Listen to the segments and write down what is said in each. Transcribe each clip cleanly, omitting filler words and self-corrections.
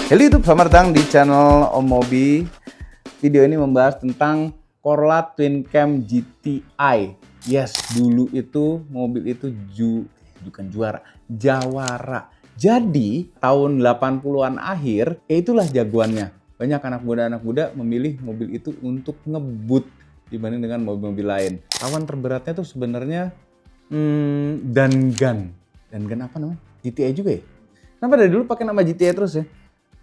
Halo YouTube, selamat datang di channel Om Mobi. Video ini membahas tentang Corolla Twin Cam GTI. Yes, dulu itu mobil itu bukan juara, jawara. Jadi tahun 80-an akhir, itulah jagoannya. Banyak anak muda memilih mobil itu untuk ngebut dibanding dengan mobil-mobil lain. Lawan terberatnya tuh sebenarnya Dangan apa namanya? GTI juga ya? Kenapa dari dulu pakai nama GTI terus ya?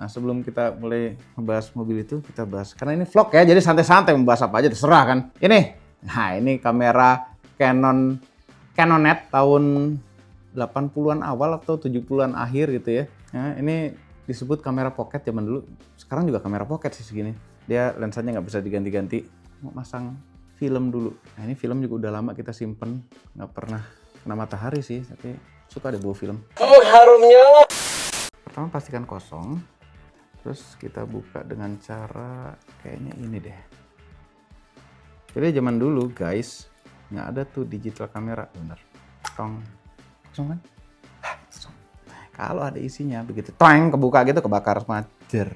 Nah, sebelum kita mulai membahas mobil itu, kita bahas. Karena ini vlog ya, jadi santai-santai membahas apa aja, terserah kan. Ini kamera Canonet tahun 80-an awal atau 70-an akhir gitu ya. Nah, ini disebut kamera pocket zaman dulu. Sekarang juga kamera pocket sih segini. Dia lensanya nggak bisa diganti-ganti. Mau masang film dulu. Nah, ini film juga udah lama kita simpen. Nggak pernah kena matahari sih, tapi suka ada bau film. Oh, harumnya. Pertama pastikan kosong. Terus kita buka dengan cara kayaknya ini deh. Jadi zaman dulu guys, nggak ada tuh digital kamera, bener. Kosong kan? Kosong. Kalau ada isinya begitu, toeng kebuka gitu kebakar semua,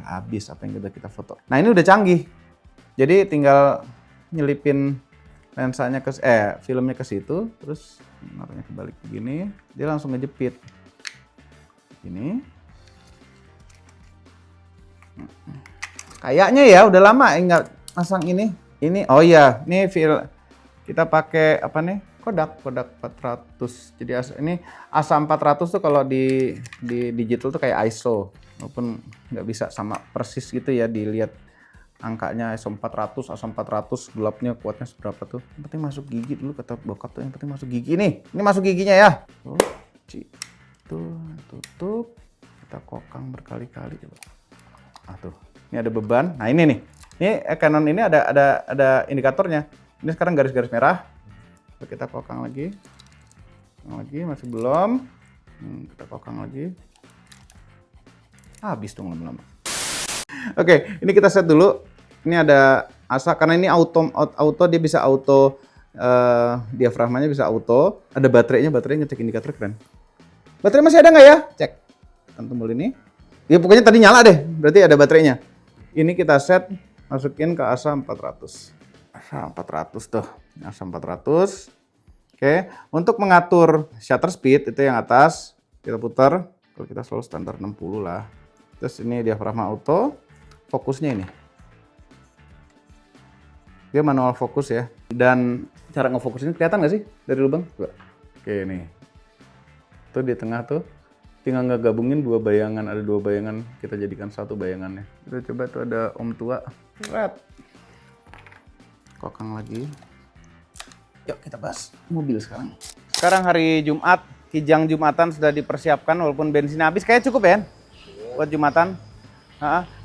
habis apa yang kita foto. Nah ini udah canggih. Jadi tinggal nyelipin lensanya filmnya ke situ, terus naruhnya kebalik begini, dia langsung ngejepit. Ini. Kayaknya ya udah lama nggak pasang ini. Oh iya, ini kita pakai apa nih? Kodak 400. Jadi ini ASA 400 tuh kalau di digital tuh kayak ISO, walaupun nggak bisa sama persis gitu ya dilihat angkanya ISO 400, ASA 400 gelapnya kuatnya seberapa tuh. Yang penting masuk gigi dulu kata bokap tuh, yang penting masuk gigi nih. Ini masuk giginya ya. Tuh, tutup. Kita kokang berkali-kali coba. Tuh, ini ada beban. Nah ini nih, ini Canon ini ada indikatornya. Ini sekarang garis-garis merah. Kita kokang lagi, masih belum. Kita kokang lagi. Habis dong lama-lama. Oke, ini kita set dulu. Ini ada ASA karena ini auto dia bisa auto, diafragmanya bisa auto. Ada baterainya ngecek indikator keren. Baterai masih ada nggak ya? Cek. Tekan tombol ini. Ya pokoknya tadi nyala deh, berarti ada baterainya. Ini kita set, masukin ke ASA 400. ASA 400 tuh, ASA 400. Oke, untuk mengatur shutter speed itu yang atas, kita putar. Kalau kita selalu standar 60 lah. Terus ini diafragma auto, fokusnya ini. Dia manual fokus ya. Dan cara ngefokus ini kelihatan nggak sih dari lubang? Oke nih, tuh di tengah tuh. Tinggal ngegabungin dua bayangan, ada dua bayangan, kita jadikan satu bayangannya. Kita coba tuh ada om tua. Kokang lagi. Yuk kita bahas mobil sekarang. Sekarang hari Jumat, kijang Jumatan sudah dipersiapkan walaupun bensin habis. Kayaknya cukup ya buat Jumatan.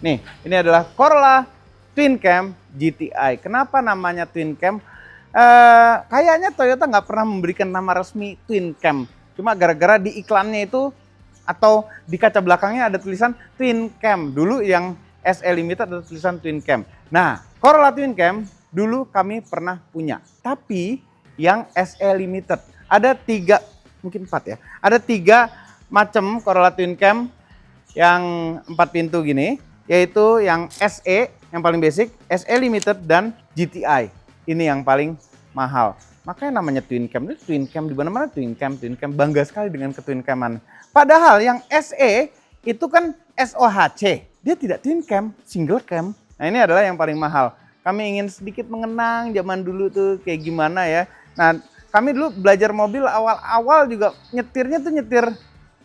Nih, ini adalah Corolla Twin Cam GTI. Kenapa namanya Twin Cam? Kayaknya Toyota nggak pernah memberikan nama resmi Twin Cam. Cuma gara-gara di iklannya itu atau di kaca belakangnya ada tulisan Twin Cam. Dulu yang SE Limited ada tulisan Twin Cam. Nah, Corolla Twin Cam dulu kami pernah punya. Tapi yang SE Limited ada 3, mungkin 4 ya. Ada 3 macam Corolla Twin Cam yang 4 pintu gini, yaitu yang SE yang paling basic, SE Limited dan GTI. Ini yang paling mahal. Makanya namanya Twin Cam. Itu Twin Cam di mana-mana Twin Cam. Bangga sekali dengan Twin Caman. Padahal yang SE itu kan SOHC. Dia tidak Twin Cam, single cam. Nah, ini adalah yang paling mahal. Kami ingin sedikit mengenang zaman dulu tuh kayak gimana ya. Nah, kami dulu belajar mobil awal-awal juga nyetirnya tuh nyetir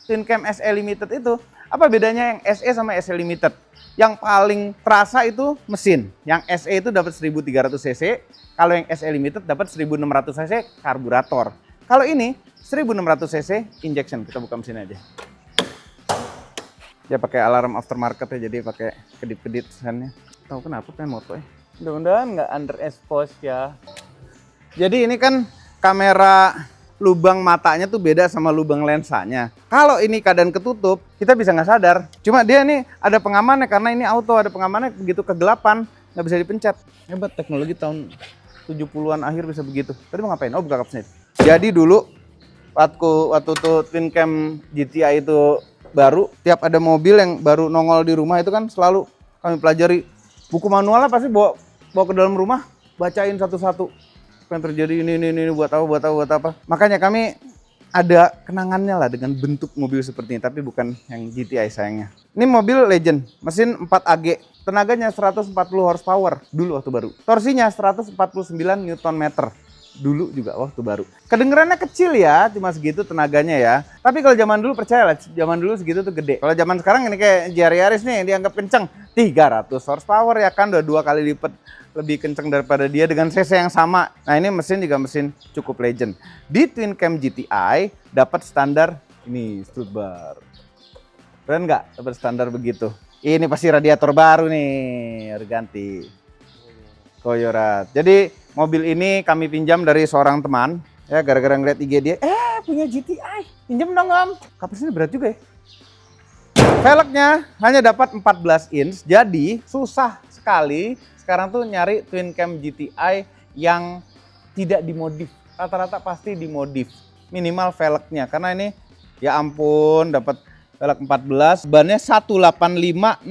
Twin Cam SE Limited itu. Apa bedanya yang SE sama SE Limited? Yang paling terasa itu mesin. Yang SE itu dapat 1300 cc. Kalau yang SE Limited dapat 1600 cc karburator. Kalau ini 1600 cc injection. Kita buka mesin aja. Dia pakai alarm aftermarket ya, jadi pakai kedip-kedip sennya. Tahu kenapa pengen moto ya? Mudah-mudahan nggak underexpose ya. Jadi ini kan kamera lubang matanya tuh beda sama lubang lensanya. Kalau ini keadaan ketutup, kita bisa nggak sadar. Cuma dia nih ada pengamannya karena ini auto, ada pengamannya begitu kegelapan nggak bisa dipencet. Hebat teknologi tahun 70-an akhir bisa begitu. Tadi mau ngapain? Oh, buka kapsnya. Jadi dulu waktu tuh Twin Cam GTI itu baru, tiap ada mobil yang baru nongol di rumah itu kan selalu kami pelajari. Buku manualnya pasti bawa ke dalam rumah, bacain satu-satu. Apa yang terjadi ini buat apa. Makanya kami ada kenangannya lah dengan bentuk mobil seperti ini, tapi bukan yang GTI sayangnya. Ini mobil legend, mesin 4AG, tenaganya 140 horsepower dulu waktu baru. Torsinya 149 Nm. Dulu juga waktu baru. Kedengerannya kecil ya, cuma segitu tenaganya ya. Tapi kalau zaman dulu percayalah, zaman dulu segitu tuh gede. Kalau zaman sekarang ini kayak Yaris nih yang dianggap kenceng. 300 horsepower ya kan, udah 2 kali lipat lebih kenceng daripada dia dengan cc yang sama. Nah ini mesin juga mesin cukup legend. Di Twin Cam GTI dapat standar ini Stuttgart. Keren nggak dapat standar begitu? Ini pasti radiator baru nih, harus ganti. Koyorat. Jadi mobil ini kami pinjam dari seorang teman, ya gara-gara ngeliat IG dia, punya GTI, pinjam dong om. Kapasitasnya berat juga ya. Velgnya hanya dapat 14 inch, jadi susah sekali sekarang tuh nyari Twin Cam GTI yang tidak dimodif. Rata-rata pasti dimodif, minimal velgnya, karena ini ya ampun dapat velg 14, bannya 185/60,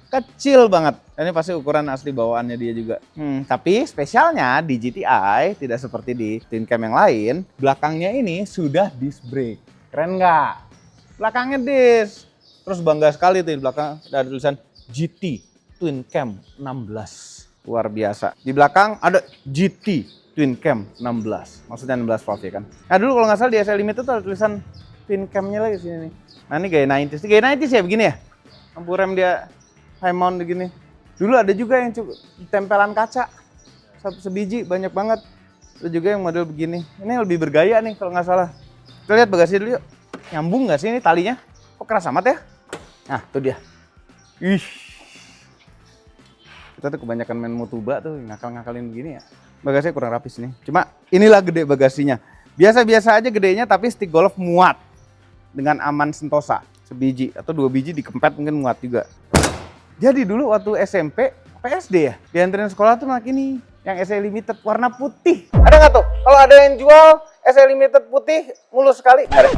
kecil banget. Ini pasti ukuran asli bawaannya dia juga. Tapi spesialnya di GTI tidak seperti di Twin Cam yang lain. Belakangnya ini sudah disc brake. Keren nggak? Belakangnya disc. Terus bangga sekali tuh di belakang ada tulisan GT Twin Cam 16. Luar biasa. Di belakang ada GT Twin Cam 16. Maksudnya 16 valve ya kan. Nah dulu kalau nggak salah di SL Limited tuh ada tulisan Twin Cam-nya lagi sini nih. Nah ini gaya 90s. Gaya 90s ya begini ya? Lampu rem dia high mount begini. Dulu ada juga yang tempelan kaca, sebiji banyak banget. Ada juga yang model begini. Ini lebih bergaya nih kalau nggak salah. Kita lihat bagasi dulu yuk. Nyambung nggak sih ini talinya? Kok keras amat ya? Nah, tuh dia. Ih. Kita tuh kebanyakan main motuba tuh ngakal-ngakalin begini ya. Bagasinya kurang rapi sini. Cuma inilah gede bagasinya. Biasa-biasa aja gedenya tapi stick golf muat dengan aman sentosa. Sebiji atau 2 biji dikempet mungkin muat juga. Jadi dulu waktu SMP, PSD ya, dianterin sekolah tuh anak ini, yang SL Limited warna putih. Ada nggak tuh? Kalau ada yang jual SL Limited putih, mulus sekali. Ada.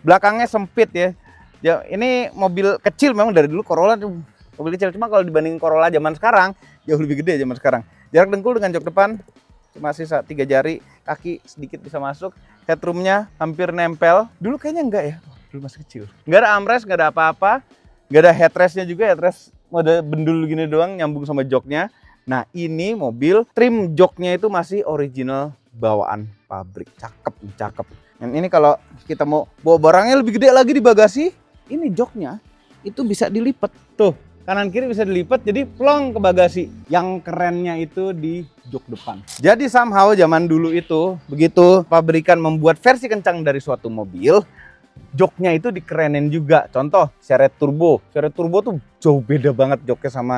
Belakangnya sempit ya. Ya ini mobil kecil memang dari dulu Corolla tuh mobil kecil. Cuma kalau dibanding Corolla zaman sekarang, jauh lebih gede zaman sekarang. Jarak dengkul dengan jok depan cuma sisa 3 jari, kaki sedikit bisa masuk. Headroomnya hampir nempel. Dulu kayaknya enggak ya, dulu masih kecil. Nggak ada armrest, nggak ada apa-apa. Nggak ada headrestnya juga, headrest mode bendul gini doang nyambung sama joknya. Nah ini mobil trim joknya itu masih original bawaan pabrik. Cakep. Dan ini kalau kita mau bawa barangnya lebih gede lagi di bagasi, ini joknya itu bisa dilipat. Tuh kanan kiri bisa dilipat jadi plong ke bagasi. Yang kerennya itu di jok depan. Jadi somehow zaman dulu itu begitu pabrikan membuat versi kencang dari suatu mobil, joknya itu dikerenin juga. Contoh Chevrolet Turbo. Chevrolet Turbo tuh jauh beda banget joknya sama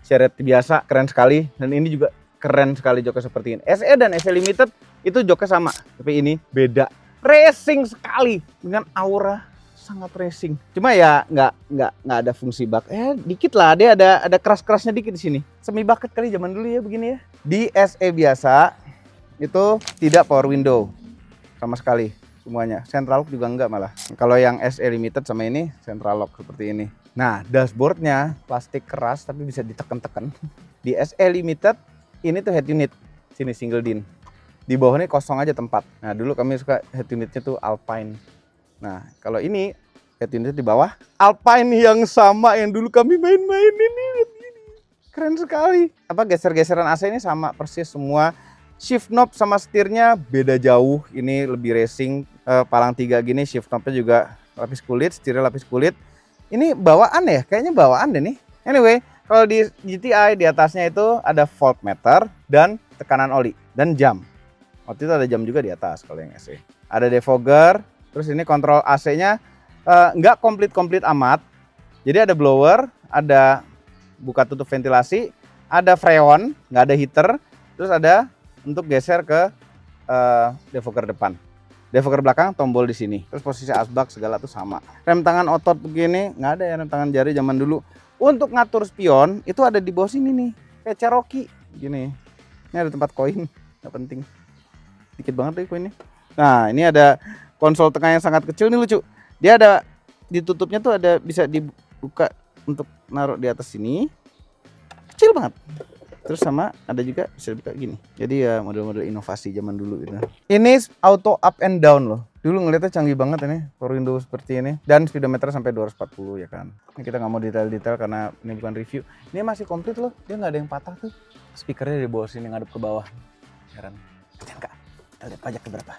Chevrolet biasa. Keren sekali. Dan ini juga keren sekali joknya seperti ini. SE dan SE Limited itu joknya sama. Tapi ini beda. Racing sekali. Dengan aura sangat racing. Cuma ya nggak ada fungsi bak. Dikit lah. Dia ada keras-kerasnya dikit di sini. Semi bucket kali zaman dulu ya begini ya. Di SE biasa itu tidak power window. Sama sekali. Semuanya, central lock juga enggak malah. Kalau yang SE Limited sama ini central lock seperti ini. Nah, dashboardnya plastik keras tapi bisa ditekan-tekan. Di SE Limited ini tuh head unit, sini single din. Di bawahnya kosong aja tempat. Nah, dulu kami suka head unitnya tuh Alpine. Nah, kalau ini head unitnya di bawah Alpine yang sama yang dulu kami main-main ini. Keren sekali. Apa geser-geseran AC ini sama persis semua. Shift knob sama setirnya beda jauh, ini lebih racing, palang 3 gini, shift knobnya juga lapis kulit, setirnya lapis kulit. Ini bawaan ya, kayaknya bawaan deh nih. Anyway, kalau di GTI di atasnya itu ada voltmeter dan tekanan oli dan jam. Waktu itu ada jam juga di atas kalau yang SE. Ada defogger, terus ini kontrol AC-nya nggak komplit amat. Jadi ada blower, ada buka tutup ventilasi, ada freon, nggak ada heater, terus ada untuk geser ke defogger depan. Defogger belakang tombol di sini. Terus posisi asbak segala tuh sama. Rem tangan otot begini, nggak ada ya rem tangan jari zaman dulu. Untuk ngatur spion itu ada di bawah sini nih, kayak Cherokee gini. Ini ada tempat koin, nggak penting. Dikit banget deh koinnya. Nah ini ada konsol tengah yang sangat kecil, ini lucu. Dia ada ditutupnya tuh ada bisa dibuka untuk naruh di atas sini. Kecil banget. Terus sama ada juga bisa dibuka gini. Jadi ya model-model inovasi zaman dulu gitu. Ini auto up and down loh. Dulu ngeliatnya canggih banget ini, Power Window seperti ini. Dan speedometer sampai 240 ya kan. Ini kita nggak mau detail-detail karena ini bukan review. Ini masih komplit loh, dia nggak ada yang patah tuh. Speakernya di bawah sini ngadep ke bawah. Heran. Enggak. Kita lihat pajaknya berapa.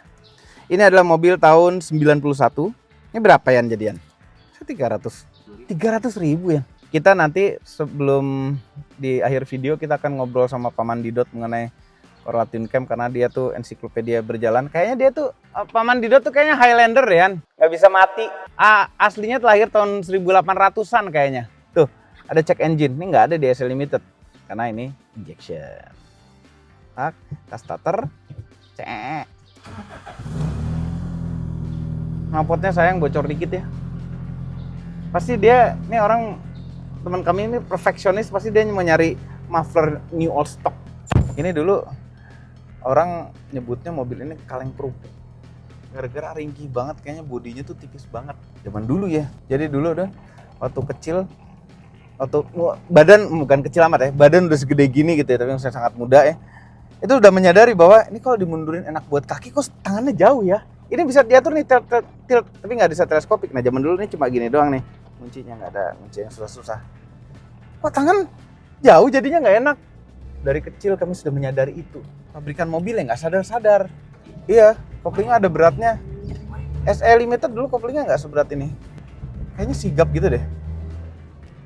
Ini adalah mobil tahun 91. Ini berapa ya jadian? 300 ribu ya. Kita nanti sebelum di akhir video kita akan ngobrol sama Paman Didot mengenai Corolla Twin Cam karena dia tuh ensiklopedia berjalan. Kayaknya dia tuh Paman Didot tuh kayaknya Highlander ya, nggak bisa mati. Aslinya lahir tahun 1800-an kayaknya. Tuh ada check engine, ini nggak ada di SL Limited karena ini injection. Tas starter, cek. Knalpotnya sayang bocor dikit ya. Pasti dia, ini orang teman kami ini perfeksionis, pasti dia mau nyari muffler new old stock. Ini dulu orang nyebutnya mobil ini kaleng kerupuk. Gara-gara ringkih banget, kayaknya bodinya tuh tipis banget. Zaman dulu ya. Jadi dulu udah waktu kecil, waktu badan bukan kecil amat ya, badan udah segede gini gitu ya, tapi saya sangat muda ya. Itu udah menyadari bahwa ini kalau dimundurin enak buat kaki, kok tangannya jauh ya. Ini bisa diatur nih tilt, tapi nggak bisa teleskopik. Nah zaman dulu ini cuma gini doang nih. Kuncinya nggak ada, kunci yang susah-susah. Wah tangan jauh jadinya nggak enak. Dari kecil kami sudah menyadari itu. Pabrikan mobil ya nggak sadar-sadar. Iya, koplingnya ada beratnya. SE Limited dulu koplingnya nggak seberat ini. Kayaknya sigap gitu deh.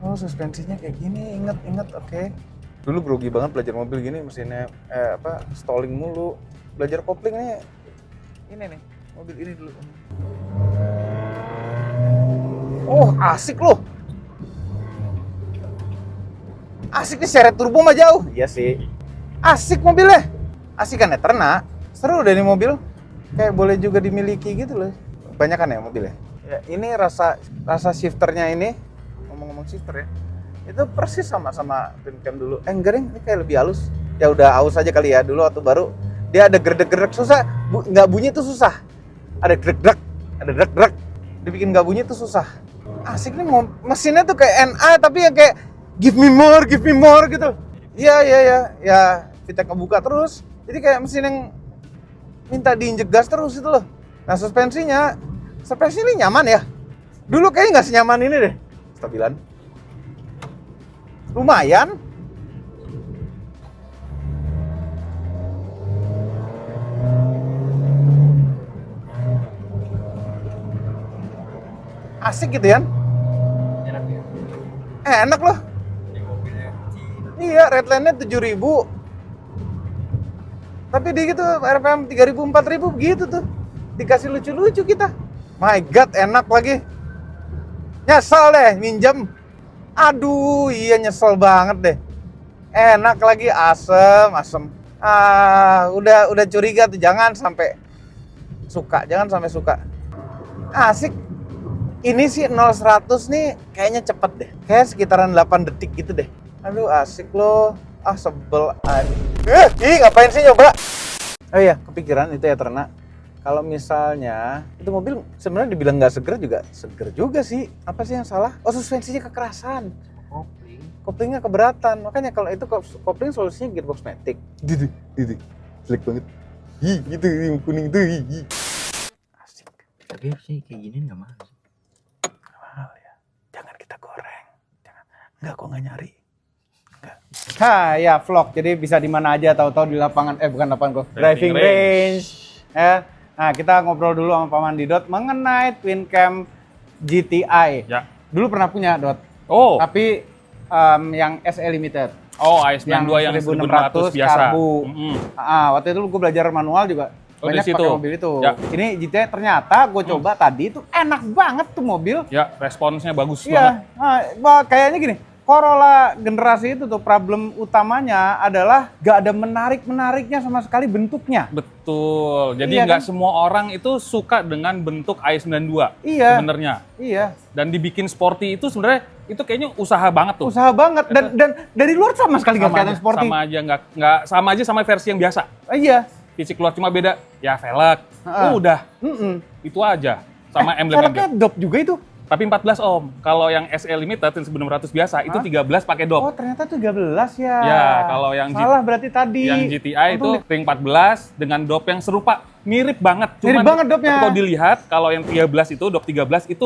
Oh suspensinya kayak gini, inget, oke. Dulu grogi banget belajar mobil gini, mesinnya stalling mulu. Belajar kopling ini nih, mobil ini dulu. Oh asik loh. Asik nih, seret turbo mah jauh. Iya sih. Asik mobilnya. Asik kan ya, ternak. Seru deh ini mobil. Kayak boleh juga dimiliki gitu loh. Banyak kan ya mobilnya. Ya, ini rasa shifternya ini, ngomong-ngomong shifter ya. Itu persis sama Twin Cam dulu. Enggak deh, ini kayak lebih halus. Ya udah aus aja kali ya. Dulu waktu baru dia ada gerdek-gerdek susah. Nggak bunyi itu susah. Ada gerdek-gerdek, ada gerdek-gerdek. Dibikin nggak bunyi itu susah. Asik nih mesinnya tuh kayak NA tapi yang kayak give me more gitu. Iya. Ya kita kebuka terus. Jadi kayak mesin yang minta diinjek gas terus itu loh. Nah suspensinya ini nyaman ya. Dulu kayaknya nggak senyaman ini deh. Stabilan. Lumayan. Asik gitu ya. Enak ya? Enak loh. Iya, redline-nya 7.000. Tapi di gitu RPM 3.000, 4.000 begitu tuh. Dikasih lucu-lucu kita. My God, enak lagi. Nyesel deh minjem. Aduh, iya nyesel banget deh. Enak lagi, asem. Udah curiga tuh, jangan sampai suka. Asik. Ini sih 0-100 nih kayaknya cepet deh. Kayak sekitaran 8 detik gitu deh. Aduh asik loh. Sebel aja. Ngapain sih nyoba? Oh iya, kepikiran itu ya ternak. Kalau misalnya itu mobil sebenarnya dibilang nggak seger juga sih. Apa sih yang salah? Oh suspensinya kekerasan. Koplingnya keberatan. Makanya kalau itu kopling solusinya gearbox matic. Gitu. Jelek banget. Gitu yang kuning tuh. Asik. Tapi sih kayak gini nggak mahal. Mahal ya. Jangan kita goreng. Enggak kok nggak nyari. Ya vlog, jadi bisa di mana aja, tahu-tahu di lapangan, bukan lapangan golf, driving range. Ya. Nah kita ngobrol dulu sama Paman Didot mengenai Twin Cam GTI. Ya. Dulu pernah punya Dot. Oh. Tapi yang SE Limited. Oh, AS92 yang 1600 biasa. Karbu. Waktu itu gue belajar manual juga. Banyak pakai mobil itu. Ya. Ini GTI ternyata gue coba tadi itu enak banget tuh mobil. Ya, responsnya bagus banget. Iya, kayaknya gini. Corolla generasi itu tuh problem utamanya adalah gak ada menariknya sama sekali bentuknya. Betul. Jadi nggak semua orang itu suka dengan bentuk i92 sebenarnya. Iya. Dan dibikin sporty itu sebenarnya itu kayaknya usaha banget tuh. Usaha banget dan dari luar sama sekali nggak kelihatan sporty. Sama aja sama versi yang biasa. Iya. Fisik luar cuma beda ya velg. Udah. Itu aja. Sama emblem-emblem. Velgnya dop juga itu. Tapi 14 Om. Kalau yang SE Limited yang 900 biasa itu 13 pakai dop. Oh, ternyata 13 ya. Ya, kalau yang salah berarti tadi. Yang GTI itu ring 14 dengan dop yang serupa, mirip banget. Mirip banget dopnya. Tapi kalau dilihat, kalau yang 13 itu, dop 13 itu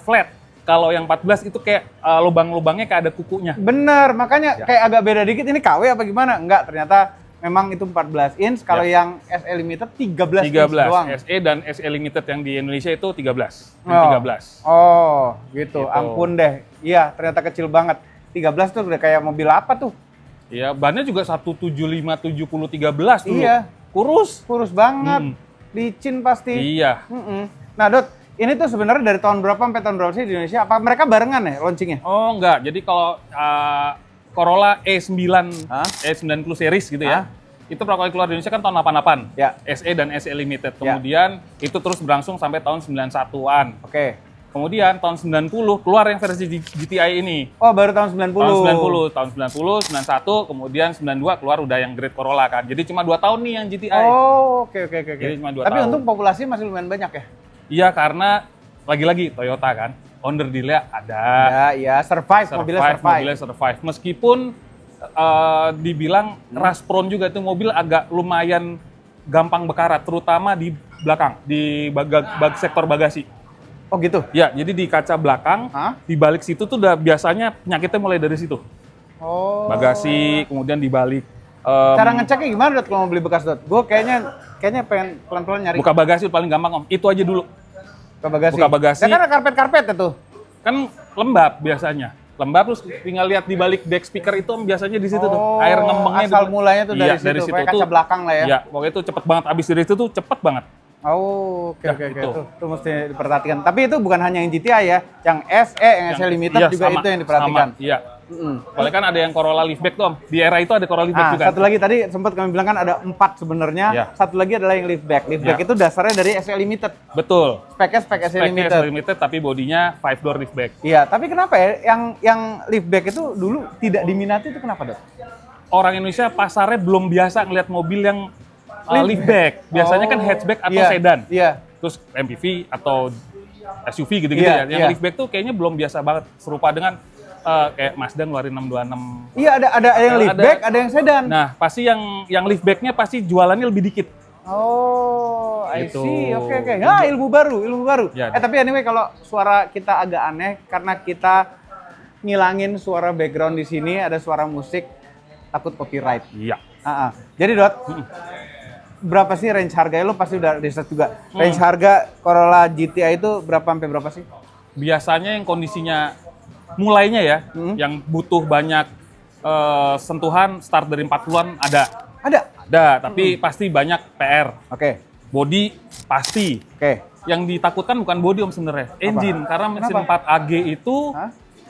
flat. Kalau yang 14 itu kayak lubang-lubangnya kayak ada kukunya. Bener, makanya kayak agak beda dikit. Ini KW apa gimana? Enggak, ternyata memang itu 14 inch. Kalau yang SE Limited 13 inch doang. SE dan SE Limited yang di Indonesia itu 13. Oh. 13. Oh, gitu. Gitu. Ampun deh. Iya, ternyata kecil banget. 13 tuh udah kayak mobil apa tuh? Iya, bannya juga 175 70 13 dulu. Iya. Kurus. Kurus banget. Licin pasti. Iya. Nah, Dot, ini tuh sebenarnya dari tahun berapa sampai tahun berapa sih di Indonesia? Apa mereka barengan ya launchingnya? Oh, enggak. Jadi kalau Corolla E9 Hah? E90 series gitu ya. Itu pertama kali keluar di Indonesia kan tahun 88. Ya. SE dan SE Limited. Kemudian itu terus berlangsung sampai tahun 91-an. Oke. Kemudian tahun 90 keluar yang versi GTI ini. Oh, baru tahun 90. Tahun 90, 91, kemudian 92 keluar udah yang Great Corolla kan. Jadi cuma 2 tahun nih yang GTI. Oh, oke. Jadi cuma 2 Tapi tahun. untung populasi masih lumayan banyak ya? Iya, karena lagi-lagi Toyota kan. Owner deal-nya ada. Ya, survive. Mobilnya survive. Meskipun dibilang rust prone juga itu mobil agak lumayan gampang bekarat, terutama di belakang, di sektor bagasi. Oh gitu? Ya, jadi di kaca belakang, di balik situ tuh udah biasanya penyakitnya mulai dari situ. Oh. Bagasi, kemudian di balik. Cara ngeceknya gimana, Dot, kalau mau beli bekas, Dot? Gue kayaknya pengen pelan-pelan nyari. Buka bagasi paling gampang, Om. Itu aja dulu. Buka bagasi. Ya kan ada karpet-karpet itu. Kan lembab biasanya. Lembab terus tinggal lihat di balik deck speaker itu Om, biasanya di situ tuh. Air ngembangnya asal mulanya tuh dari iya, situ, dari situ kayak tuh, kaca belakang lah ya. Iya, pokoknya itu cepet banget. Abis dari itu tuh cepet banget. Oh, oke. Gitu. Tuh mesti diperhatikan. Tapi itu bukan hanya yang GTI ya, yang SE, yang SE Limited iya, juga sama, itu yang diperhatikan. Sama, iya. Soalnya kan ada yang Corolla liftback tuh Om. Di era itu ada Corolla liftback juga. Satu lagi tadi sempat kami bilang kan ada 4 sebenarnya. Iya. Satu lagi adalah yang liftback. Liftback itu dasarnya dari SE Limited. Betul. Speknya spek SE Limited. SE Limited tapi bodinya 5 door liftback. Iya, tapi kenapa ya yang liftback itu dulu tidak diminati itu kenapa, Dok? Orang Indonesia pasarnya belum biasa ngelihat mobil yang liftback. Biasanya kan hatchback atau sedan. Iya. Terus MPV atau SUV gitu-gitu ya. Yang liftback tuh kayaknya belum biasa banget, serupa dengan kayak Mazda ngeluarin 626. Iya, ada yang liftback, ada yang sedan. Nah, pasti yang liftbacknya pasti jualannya lebih dikit. Oh, I Gitu. see. Oke. Nah, ilmu baru. Ya, Tapi anyway, kalau suara kita agak aneh karena kita ngilangin suara background di sini, ada suara musik, takut copyright. Iya. Jadi, Dot, berapa sih range harganya? Lo pasti udah riset juga. Range harga Corolla GTI itu berapa sampai berapa sih? Biasanya yang kondisinya mulainya ya, yang butuh banyak sentuhan start dari 40-an ada. Ada, tapi pasti banyak PR. Oke. Body pasti. Oke. Yang ditakutkan bukan body Om sebenarnya, engine. Karena mesin 4AG itu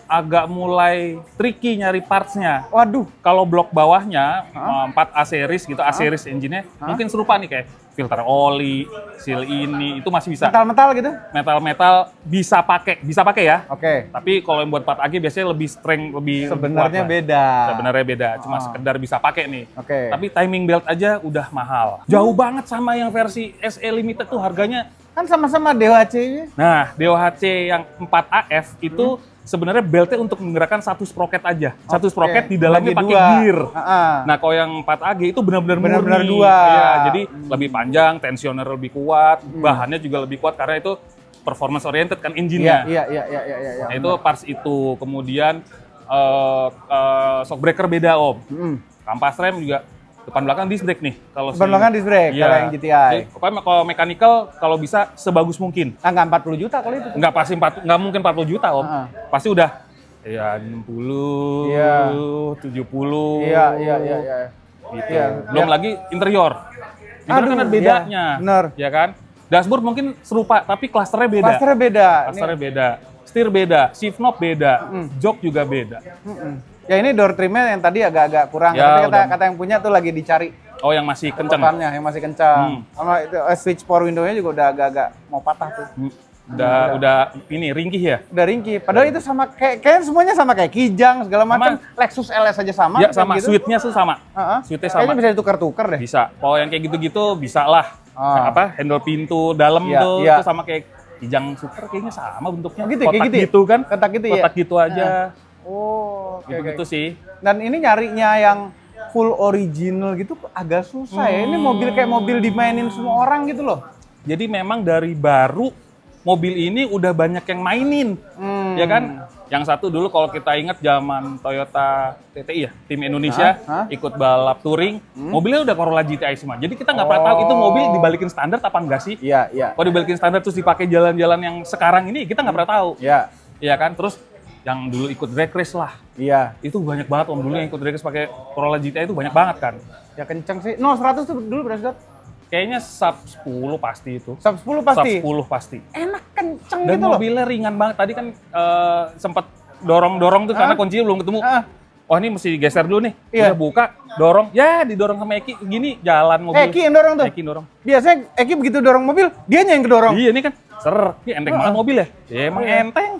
agak mulai tricky nyari parts-nya. Waduh. Kalau blok bawahnya 4A series gitu, A series engine-nya mungkin serupa nih kayak filter oli, seal ini itu masih bisa. Metal-metal gitu? Metal-metal bisa pakai ya. Oke. Tapi kalau yang buat 4AG biasanya lebih strength, lebih Sebenarnya kuat lah. beda. Sebenarnya beda, cuma sekedar bisa pakai nih. Oke. Tapi timing belt aja udah mahal. Jauh banget sama yang versi SE Limited tuh harganya. Kan sama-sama DOHC-nya. Nah, DOHC yang 4AF itu sebenarnya beltnya untuk menggerakkan satu sprocket aja. Satu sprocket di dalamnya Bagi pakai dua. gear. Nah, kalau yang 4AG itu benar-benar murni. dua. Iya, jadi lebih panjang, tensioner lebih kuat, bahannya juga lebih kuat karena itu performance oriented kan engine-nya. Iya. Nah, itu parts itu. Kemudian shock breaker beda Om. Kampas rem juga depan belakang disc brake nih. Kalau Depan belakang disc brake, kalau yang GTI. Jadi, pokoknya kalau mechanical kalau bisa sebagus mungkin. Nggak 40 juta kalau itu. Nggak mungkin 40 juta Om. Pasti udah ya 60, 70. Iya. Gitu. Iya. Belum lagi interior. Interior kan ada bedanya. Bener. Ya kan? Dashboard mungkin serupa tapi klasternya beda. Klasternya beda. Setir beda, shift knob beda, jok juga beda. Ya ini door trimnya yang tadi agak-agak kurang. Ya, Tapi kata yang punya tuh lagi dicari. Oh, yang masih kenceng. Kotannya yang masih kencang. Sama itu switch power window-nya juga udah agak-agak mau patah tuh. Udah ini ringkih ya? Udah ringkih. Padahal itu sama kayak semuanya sama kayak Kijang segala macam. Lexus LS aja sama. Ya sama, gitu. suite-nya tuh sama. Suite-nya sama. Kayaknya bisa ditukar-tukar deh. Bisa. Kalau yang kayak gitu-gitu bisa lah. Handle pintu dalam tuh itu sama kayak Kijang Super kayaknya sama bentuknya. Oh gitu, kotak kayak gitu ya? gitu kan. Kotak gitu ya? Kotak gitu aja. Oh, oke, Gitu oke. sih. Dan ini nyarinya yang full original gitu agak susah ya. Ini mobil kayak mobil dimainin semua orang gitu loh. Jadi memang dari baru mobil ini udah banyak yang mainin, ya kan? Yang satu dulu kalau kita ingat zaman Toyota TTI ya, tim Indonesia Hah? ikut balap touring, mobilnya udah Corolla GTI semua. Jadi kita nggak pernah tahu itu mobil dibalikin standar apa enggak sih? Iya, iya. Kalau dibalikin standar terus dipakai jalan-jalan yang sekarang ini kita nggak pernah tahu, Iya, ya kan? Terus yang dulu ikut drag race lah, iya. itu banyak banget om dulu yang ikut drag race pakai Corolla GTI itu banyak banget kan? Ya kenceng sih. No, 100 tuh dulu berapa sih? Kayaknya sub 10 pasti itu. Sub 10 pasti. Sub 10 pasti. Enak kenceng Dan gitu loh. mobilnya ringan banget. Tadi kan sempat dorong-dorong tuh karena kuncinya belum ketemu. Wah ini mesti geser dulu nih. Iya. Udah buka, dorong. Ya didorong sama Eki. Gini jalan mobil. Eki yang dorong tuh? Eki dorong. Biasanya Eki begitu dorong mobil, dianya yang kedorong. Iya ini kan ini enteng banget mobil ya. Ya emang enteng.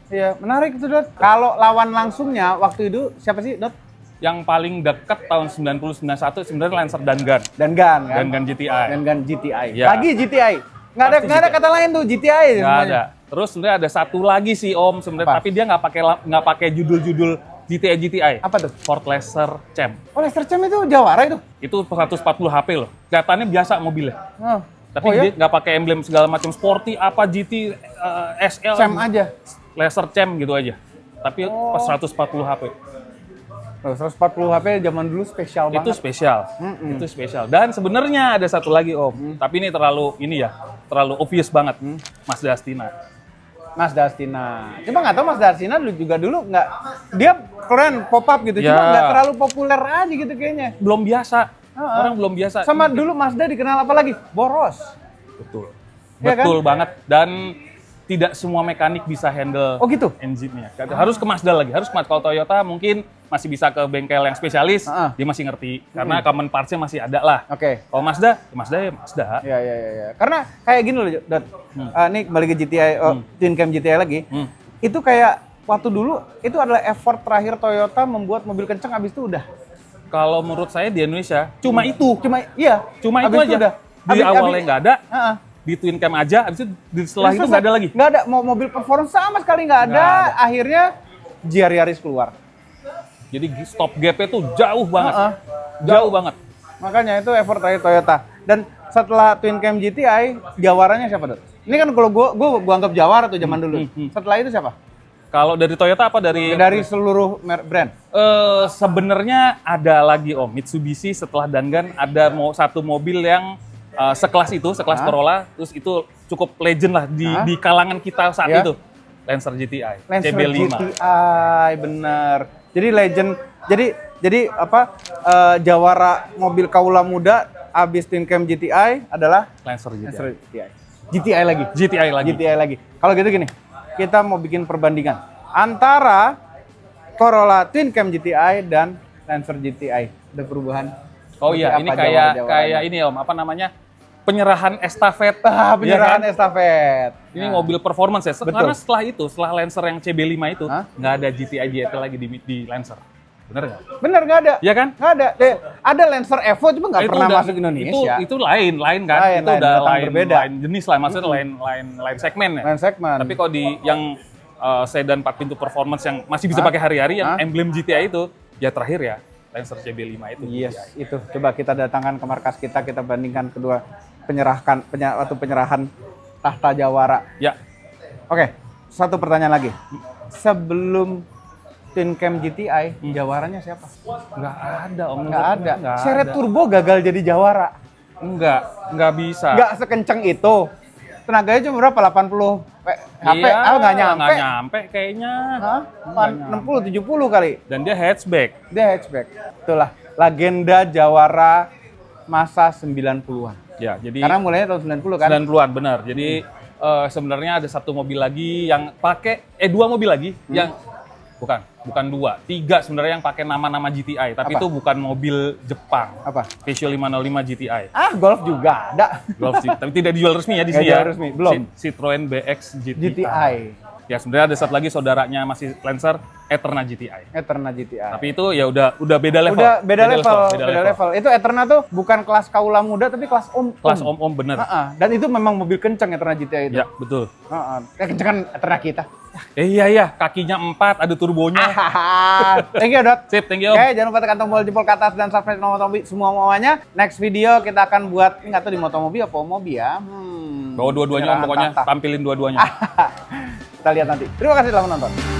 Iya, menarik itu, Dot. Kalau lawan langsungnya waktu itu siapa sih, Dot? Yang paling dekat tahun 90-91 sebenarnya Lancer dan Gun. Dan Gan kan? Dan Gun GTI. Dan Gan GTI. Iya. Lagi GTI. Nggak ada, Pasti nggak ada GTI. kata lain tuh, GTI Nggak semuanya. ada. Terus sebenarnya ada satu lagi sih Om sebenarnya, Apa? tapi dia nggak pakai judul-judul GTI. Apa tuh? Ford Laser Champ. Oh, Lester Cham itu Jawara itu? Itu 140 HP loh. Kelihatannya biasa mobilnya. Oh. Tapi Oh, ya? dia nggak pakai emblem segala macam sporty apa GT SL Cham aja. Laser Champ gitu aja. Tapi Oh. pas 140 HP. Oh, 140 HP zaman dulu spesial Itu banget. spesial. Itu spesial. Dan sebenarnya ada satu lagi Om. Tapi ini terlalu terlalu obvious banget. Mazda Astina. Mas Dastina. Cuma nggak tahu Mas Dastina juga dulu nggak, dia keren pop up gitu. Ya. Cuma nggak terlalu populer aja gitu kayaknya. Belum biasa. Orang belum biasa. Sama dulu Mazda dikenal apa lagi? Boros. Betul. Iya kan? Betul banget. Dan tidak semua mekanik bisa handle Oh gitu? engine-nya. Harus ke Mazda lagi. Harus kalau Toyota mungkin masih bisa ke bengkel yang spesialis, Ah. dia masih ngerti. Karena common parts-nya masih ada lah. Oke. Kalau Mazda, ya Mazda. Ya, ya, ya, ya. Karena kayak gini loh, Dot. Ini kembali ke GTI, Twin Cam GTI lagi. Itu kayak waktu dulu itu adalah effort terakhir Toyota membuat mobil kenceng, abis itu udah. Kalau menurut saya di Indonesia, cuma itu. Cuma iya. Cuma itu Abis aja. Udah. Di awalnya nggak ada, Heeh. di Twin Cam aja, habis itu setelah itu nggak ada lagi. Nggak ada, mau mobil performance sama sekali nggak ada. Nggak ada. Akhirnya GR Yaris keluar. Jadi stop gap-nya tuh jauh banget. Heeh. Jauh banget. Makanya itu effort terakhir Toyota. Dan setelah Twin Cam GTI, jawarannya siapa, Dot? Ini kan kalau gua anggap jawara tuh zaman dulu. Setelah itu siapa? Kalau dari Toyota apa dari Dari seluruh brand. sebenarnya ada lagi Om, Mitsubishi setelah Dangan ada satu mobil yang sekelas itu, sekelas Corolla, terus itu cukup legend lah di kalangan kita saat Ya. itu. Lancer GTI, Lancer CB5. GTI, bener. Jadi legend. Jadi apa? Jawara mobil kaula muda abis Twin Cam GTI adalah Lancer GTI. Lancer GTI. GTI lagi. GTI lagi. GTI lagi. Kalau gitu gini, kita mau bikin perbandingan antara Corolla Twin Cam GTI dan Lancer GTI. Ada perubahan? Oh iya, Seperti ini apa kayak jawara-jawarannya? ini Om, apa namanya? Penyerahan estafet. Penyerahan Iya kan? estafet. Ini mobil performance ya. Betul. Karena setelah itu, setelah Lancer yang CB5 itu, Hah? nggak ada GTI GT lagi di Lancer. Bener nggak? Bener, nggak ada. Iya kan? Nggak ada. Ada Lancer Evo, cuma nggak Itu pernah udah- masuk Indonesia. Itu lain kan? Lain, Itu lain, udah datang lain, berbeda. lain jenis lah, maksudnya lain segmen ya. Lain segmen. Tapi kalau di yang sedan 4 pintu performance yang masih bisa pakai hari-hari, yang emblem GTI itu, ya terakhir ya Lancer CB5 itu. Yes, itu. Coba kita datangkan ke markas kita bandingkan kedua penyerahan tahta Jawara. Ya, Oke, satu pertanyaan lagi. Sebelum Twin Cam GTI, Jawaranya siapa? nggak ada Om. Nggak ada. Nggak Seret ada. Turbo gagal jadi Jawara. Nggak bisa. Nggak sekenceng itu. Tenaganya cuma berapa? 80 HP? Iya, Nggak nyampe. Nggak nyampe kayaknya. Hah? 60-70 kali. Dan dia hatchback. Dia hatchback. Itulah legenda Jawara masa 90-an. Ya, jadi Karena mulainya tahun 90 kan? 90-an benar. Jadi sebenarnya ada satu mobil lagi yang pakai dua mobil lagi yang bukan dua, tiga sebenarnya yang pakai nama-nama GTI, tapi Apa? itu bukan mobil Jepang. Apa? Peugeot 505 GTI. Golf juga ada. Golf sih, tapi tidak dijual resmi ya di Nggak sini ya. jual resmi, belum. Citroen BX GTI. GTI. Ya sebenarnya ada satu lagi saudaranya masih Lancer, Eterna GTI. Eterna GTI. Tapi itu ya udah beda level. Udah beda level. Itu Eterna tuh bukan kelas kaula muda tapi kelas om. Kelas om bener. Dan itu memang mobil kenceng Eterna GTI itu. Ya betul. Kenceng kan Eterna kita. Iya, kakinya 4, ada turbonya. Thank you, Dot. Sip, thank you. Oke, jangan lupa tekan tombol jempol ke atas dan subscribe Motomobi semua semuanya. Next video kita akan buat, ini nggak tahu di Motomobi apa Mobi ya. Bawa dua-duanya om, pokoknya tampilin dua-duanya. Kita lihat nanti. Terima kasih telah menonton.